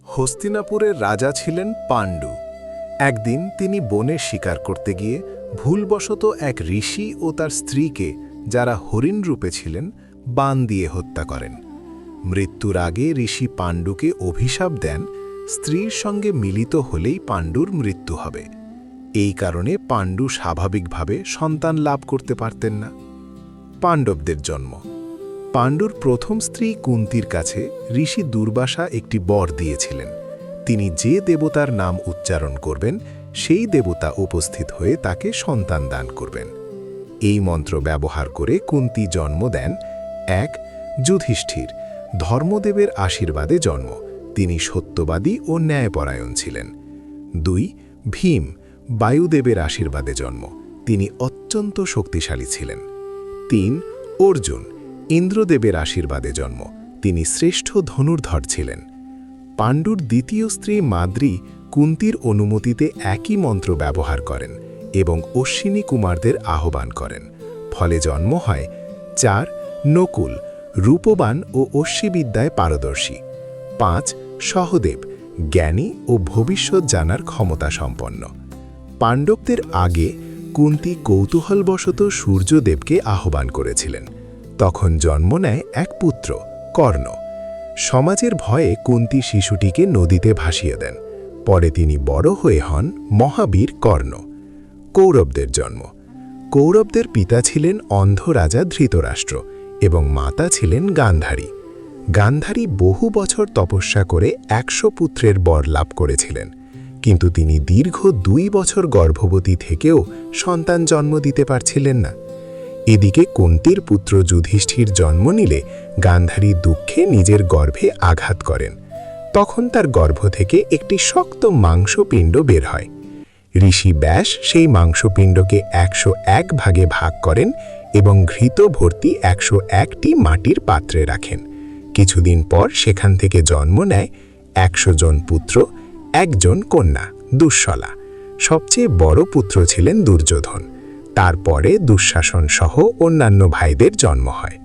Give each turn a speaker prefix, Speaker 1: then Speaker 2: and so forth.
Speaker 1: হস্তিনাপুরের রাজা ছিলেন পাণ্ডু। একদিন তিনি বনে শিকার করতে গিয়ে ভুলবশত এক ঋষি ও তার স্ত্রীকে, যারা হরিণ রূপে ছিলেন, বাণ দিয়ে হত্যা করেন। মৃত্যুর আগে ঋষি পাণ্ডুকে অভিশাপ দেন, স্ত্রীর সঙ্গে মিলিত হলেই পাণ্ডুর মৃত্যু হবে। এই কারণে পাণ্ডু স্বাভাবিকভাবে সন্তান লাভ করতে পারতেন না। পাণ্ডবদের জন্ম। পাণ্ডুর প্রথম স্ত্রী কুন্তির কাছে ঋষি দুর্বাসা একটি বর দিয়েছিলেন। তিনি যে দেবতার নাম উচ্চারণ করবেন, সেই দেবতা উপস্থিত হয়ে তাকে সন্তান দান করবেন। এই মন্ত্র ব্যবহার করে কুন্তি জন্ম দেন। ১. যুধিষ্ঠির, ধর্মদেবের আশীর্বাদে জন্ম। তিনি সত্যবাদী ও ন্যায়পরায়ণ ছিলেন। ২. ভীম, বায়ুদেবের আশীর্বাদে জন্ম। তিনি অত্যন্ত শক্তিশালী ছিলেন। ৩. অর্জুন, ইন্দ্রদেবের আশীর্বাদে জন্ম। তিনি শ্রেষ্ঠ ধনুর্ধর ছিলেন। পাণ্ডুর দ্বিতীয় স্ত্রী মাদ্রী কুন্তির অনুমতিতে একই মন্ত্র ব্যবহার করেন এবং অশ্বিনী কুমারদের আহ্বান করেন। ফলে জন্ম হয় ৪. নকুল, রূপবান ও অশ্বিবিদ্যায় পারদর্শী। ৫. সহদেব, জ্ঞানী ও ভবিষ্যৎ জানার ক্ষমতা সম্পন্ন। পাণ্ডবদের আগে কুন্তি কৌতূহলবশত সূর্যদেবকে আহ্বান করেছিলেন। তখন জন্ম নেয় এক পুত্র, কর্ণ। সমাজের ভয়ে কুন্তি শিশুটিকে নদীতে ভাসিয়ে দেন। পরে তিনি বড় হয়ে হন মহাবীর কর্ণ। কৌরবদের জন্ম। কৌরবদের পিতা ছিলেন অন্ধ রাজা ধৃতরাষ্ট্র এবং মাতা ছিলেন গান্ধারী। গান্ধারী বহু বছর তপস্যা করে ১০০ পুত্রের বর লাভ করেছিলেন, কিন্তু তিনি দীর্ঘ ২ বছর গর্ভবতী থেকেও সন্তান জন্ম দিতে পারছিলেন না। এদিকে কুন্তির পুত্র যুধিষ্ঠির জন্ম নিলে গান্ধারী দুঃখে নিজের গর্ভে আঘাত করেন। তখন তার গর্ভ থেকে একটি শক্ত মাংসপিণ্ড বের হয়। ঋষি ব্যাস সেই মাংসপিণ্ডকে ১০১ ভাগে ভাগ করেন এবং ঘৃত ভর্তি ১০১টি মাটির পাত্রে রাখেন। কিছুদিন পর সেখান থেকে জন্ম নেয় ১০০ জন পুত্র, ১ জন কন্যা, দুঃশলা। সবচেয়ে বড় পুত্র ছিলেন দুর্যোধন। তারপরে দুঃশাসন সহ অন্যান্য ভাইদের জন্ম হয়।